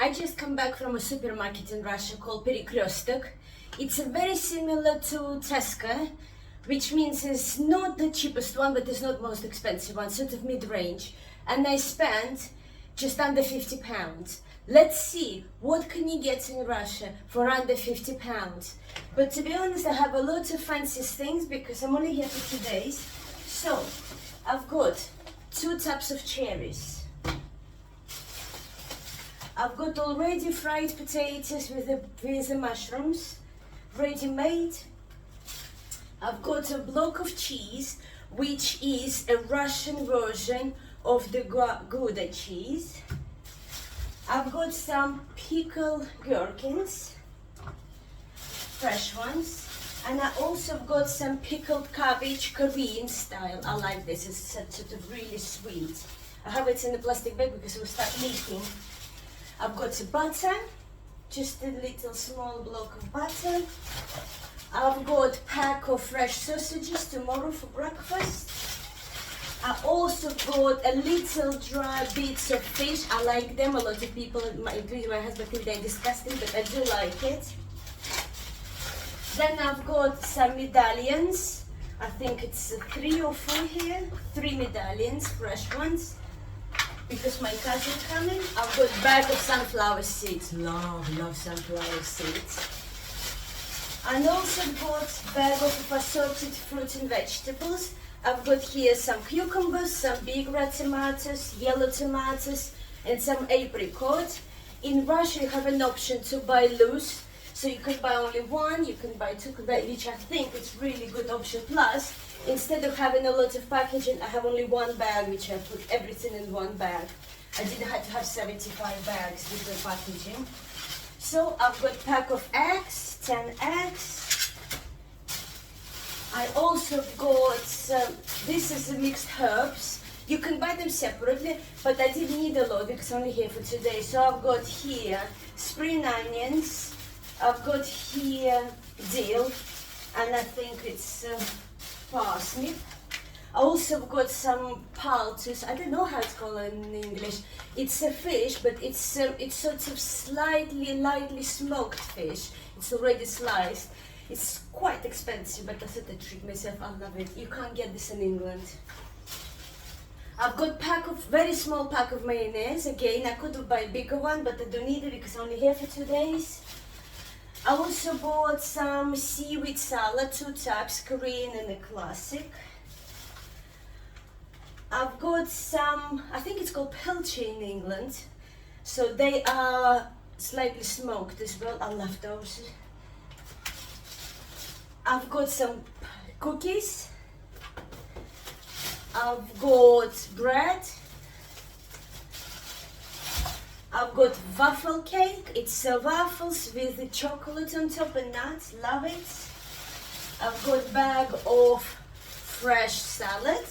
I just come back from a supermarket in Russia called Перекресток. It's very similar to Tesco, which means it's not the cheapest one, but it's not the most expensive one, sort of mid-range. And I spent just under £50. Let's see, what can you get in Russia for under £50? But to be honest, I have a lot of fancy things because I'm only here for 2 days. So, I've got 2 tubs of cherries. I've got already fried potatoes with the mushrooms, ready-made. I've got a block of cheese, which is a Russian version of the Gouda cheese. I've got some pickled gherkins, fresh ones, and I also got some pickled cabbage, Korean style. I like this, it's sort of really sweet. I have it in a plastic bag because it will start leaking. I've got butter, just a little small block of butter. I've got a pack of fresh sausages tomorrow for breakfast. I also got a little dry bits of fish. I like them. A lot of people, including my husband, think they're disgusting, but I do like it. Then I've got some medallions. I think it's 3 or 4 here. 3 medallions, fresh ones, because my cousin coming. I've got a bag of sunflower seeds. Love sunflower seeds. And also got a bag of assorted fruits and vegetables. I've got here some cucumbers, some big red tomatoes, yellow tomatoes, and some apricot. In Russia, you have an option to buy loose, so you can buy only 1, you can buy 2, which I think is really good option. Plus, instead of having a lot of packaging, I have only 1 bag, which I put everything in 1 bag. I didn't have to have 75 bags with the packaging. So I've got a pack of eggs, 10 eggs. I also got this is mixed herbs. You can buy them separately, but I didn't need a lot because I'm only here for 2 days. So I've got here spring onions, I've got here dill, and I think it's parsnip. I also got some paltus. I don't know how it's called in English. It's a fish, but it's sort of lightly smoked fish. It's already sliced. It's quite expensive, but I thought I'd treat myself. I love it. You can't get this in England. I've got very small pack of mayonnaise. Again, I could have buy a bigger one, but I don't need it because I'm only here for 2 days. I also bought some seaweed salad, 2 types, Korean and a classic. I've got some, I think it's called pilchy in England. So they are slightly smoked as well. I love those. I've got some cookies. I've got bread. I've got waffle cake. It's waffles with the chocolate on top and nuts. Love it. I've got a bag of fresh salad.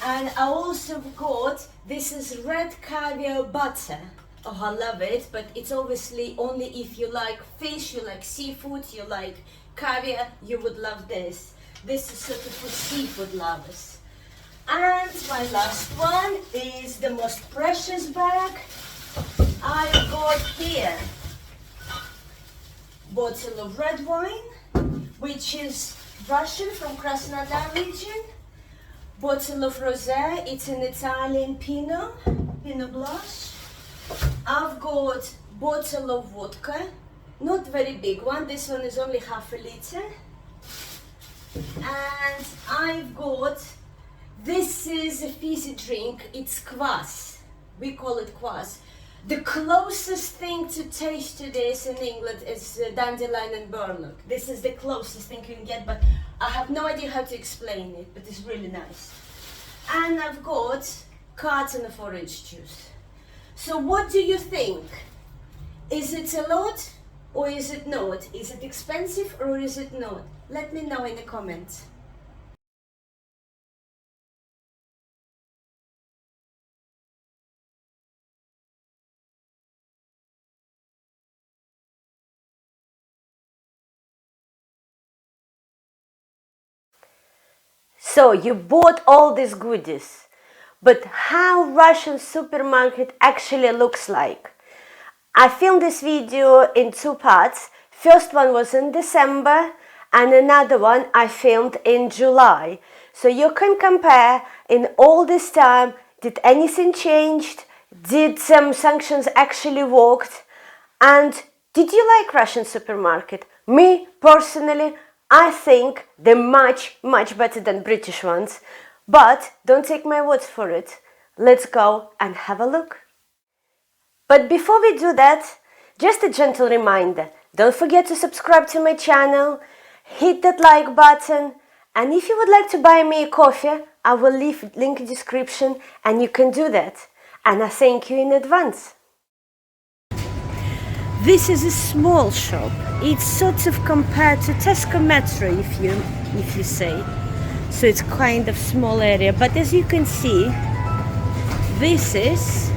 And I also got, this is red caviar butter. Oh, I love it, but it's obviously only if you like fish, you like seafood, you like caviar, you would love this. This is sort of for seafood lovers. And my last one is the most precious bag. I got here bottle of red wine, which is Russian from Krasnodar region. Bottle of rosé, it's an Italian Pinot Blanc. I've got bottle of vodka, not very big one, this one is only half a liter. And I've got, this is a fizzy drink, it's kvass, we call it kvass. The closest thing to taste to this in England is dandelion and burdock. This is the closest thing you can get, but I have no idea how to explain it, but it's really nice. And I've got carton of orange juice. So what do you think? Is it a lot or is it not? Is it expensive or is it not? Let me know in the comments. So you bought all these goodies, but how Russian supermarket actually looks like. I filmed this video in 2 parts. First one was in December and another one I filmed in July. So you can compare in all this time, did anything changed? Did some sanctions actually worked? And did you like Russian supermarket? Me personally, I think they're much better than British ones. But don't take my words for it. Let's go and have a look. But before we do that, just a gentle reminder. Don't forget to subscribe to my channel, hit that like button, and if you would like to buy me a coffee, I will leave a link in the description and you can do that. And I thank you in advance. This is a small shop. It's sort of compared to Tesco Metro if you say. So it's kind of small area, but as you can see, this is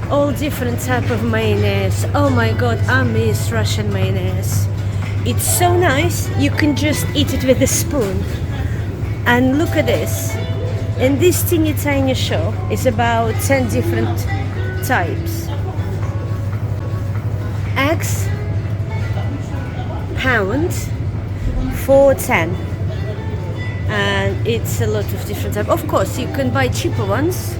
all different type of mayonnaise. Oh my god, I miss Russian mayonnaise. It's so nice, you can just eat it with a spoon. And look at this. In this teeny tiny shop is about 10 different types. Eggs, pounds, 4.10. And it's a lot of different types. Of course, you can buy cheaper ones.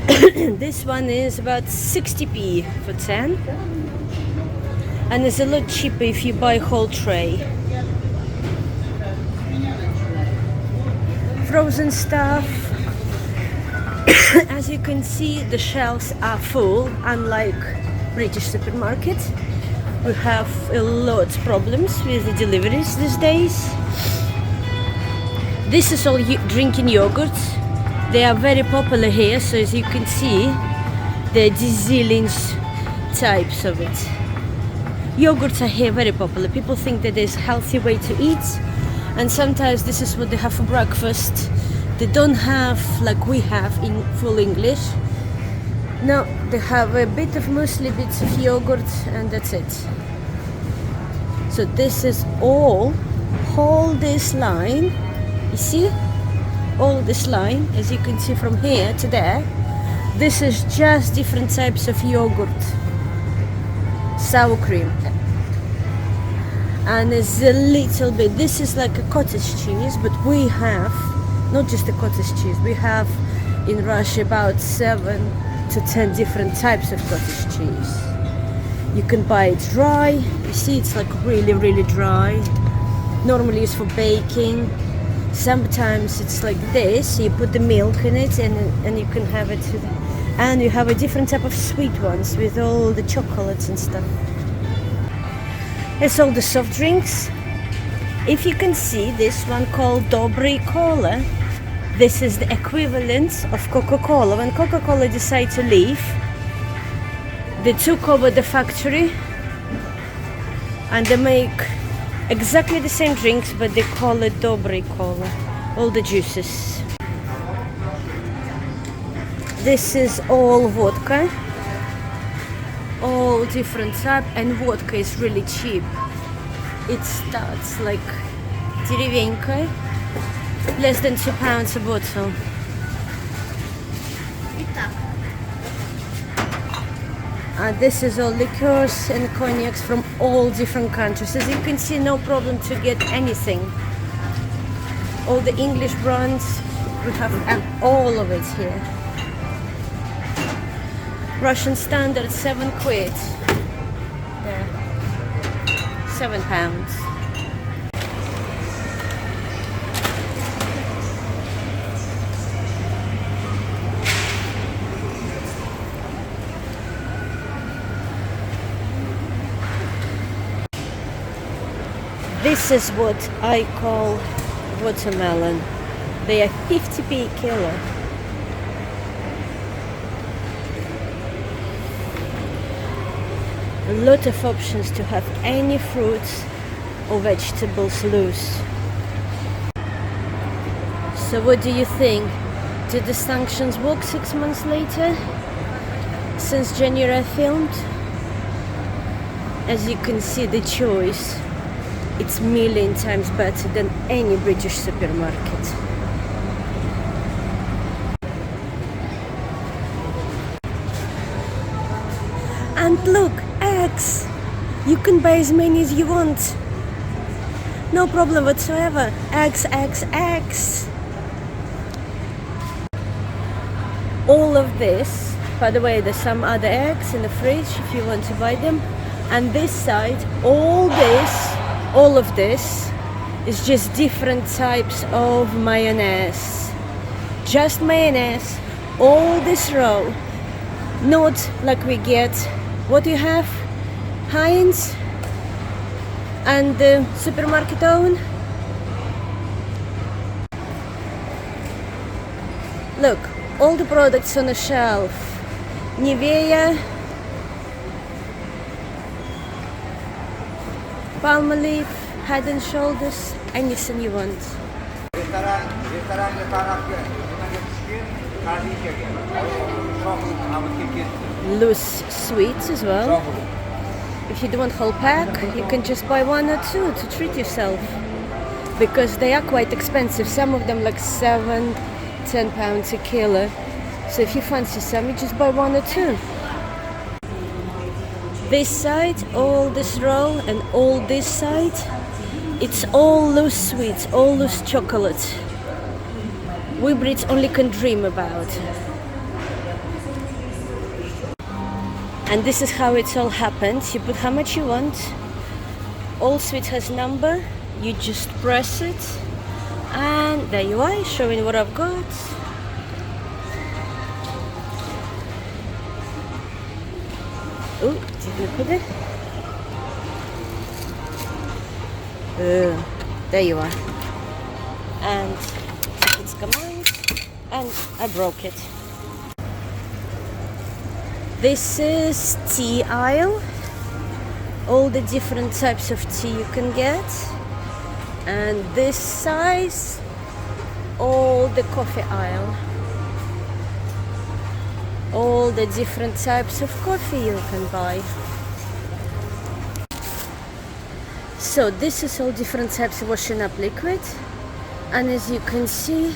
This one is about 60p for 10, and it's a lot cheaper if you buy whole tray. Frozen stuff. As you can see, the shelves are full, unlike British supermarket. We have a lot of problems with the deliveries these days. This is all drinking yogurts. They are very popular here, so as you can see, there are zillions types of it. Yogurts are here very popular. People think that there's a healthy way to eat, and sometimes this is what they have for breakfast. They don't have like we have in full English. No, they have a bit of muesli, bits of yogurt, and that's it. So this is all this line. You see? All this line, as you can see from here to there, this is just different types of yogurt, sour cream, and there's a little bit, this is like a cottage cheese, but we have not just a cottage cheese, we have in Russia about 7 to 10 different types of cottage cheese. You can buy it dry, you see it's like really dry, normally it's for baking. Sometimes it's like this, you put the milk in it and you can have it, and you have a different type of sweet ones with all the chocolates and stuff. It's all the soft drinks. If you can see this one called Dobry Cola, this is the equivalent of Coca-Cola. When Coca-Cola decided to leave, they took over the factory and they make exactly the same drinks, but they call it Dobry Cola, all the juices. This is all vodka, all different type, and vodka is really cheap. It starts like деревенька, less than £2 a bottle. This is all liqueurs and cognacs from all different countries. As you can see, no problem to get anything. All the English brands, we have all of it here. Russian standard, 7 quid. There. £7. This is what I call watermelon. They are 50p a kilo. A lot of options to have any fruits or vegetables loose. So what do you think? Did the sanctions work 6 months later? Since January I filmed? As you can see, the choice, it's million times better than any British supermarket. And look, eggs! You can buy as many as you want. No problem whatsoever. Eggs, eggs, eggs. All of this, by the way, there's some other eggs in the fridge if you want to buy them. And this side, all of this is just different types of mayonnaise. Just mayonnaise, all this row. Not like we get, what do you have? Heinz and the supermarket own. Look, all the products on the shelf. Nivea, Palmolive, Head and Shoulders, anything you want. Loose sweets as well. If you don't want whole pack, you can just buy one or two to treat yourself. Because they are quite expensive. Some of them like 7-10 pounds a kilo. So if you fancy some, you just buy one or two. This side, all this row, and all this side, it's all loose sweets, all loose chocolate. We Brits only can dream about. And this is how it all happens. You put how much you want. All sweet has number. You just press it. And there you are, showing what I've got. Oh, look at it. There you are. And it's command. And I broke it. This is tea aisle. All the different types of tea you can get. And this size, all the coffee aisle. All the different types of coffee you can buy. So this is all different types of washing up liquid. And as you can see,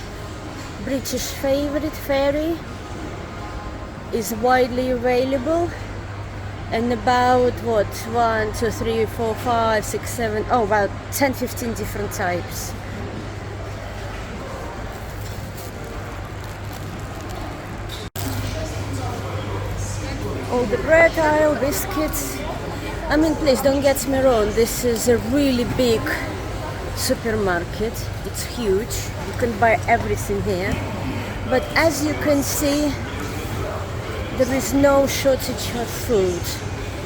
British favorite Fairy is widely available, and about 1, 2, 3, 4, 5, 6, 7, about 10-15 different types. All the bread aisle, biscuits. I mean, please don't get me wrong, this is a really big supermarket. It's huge, you can buy everything here, but as you can see, there is no shortage of food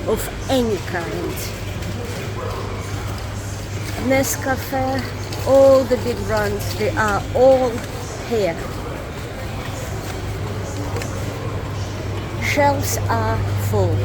of any kind. Nescafe, all the big brands, they are all here. Shelves are full.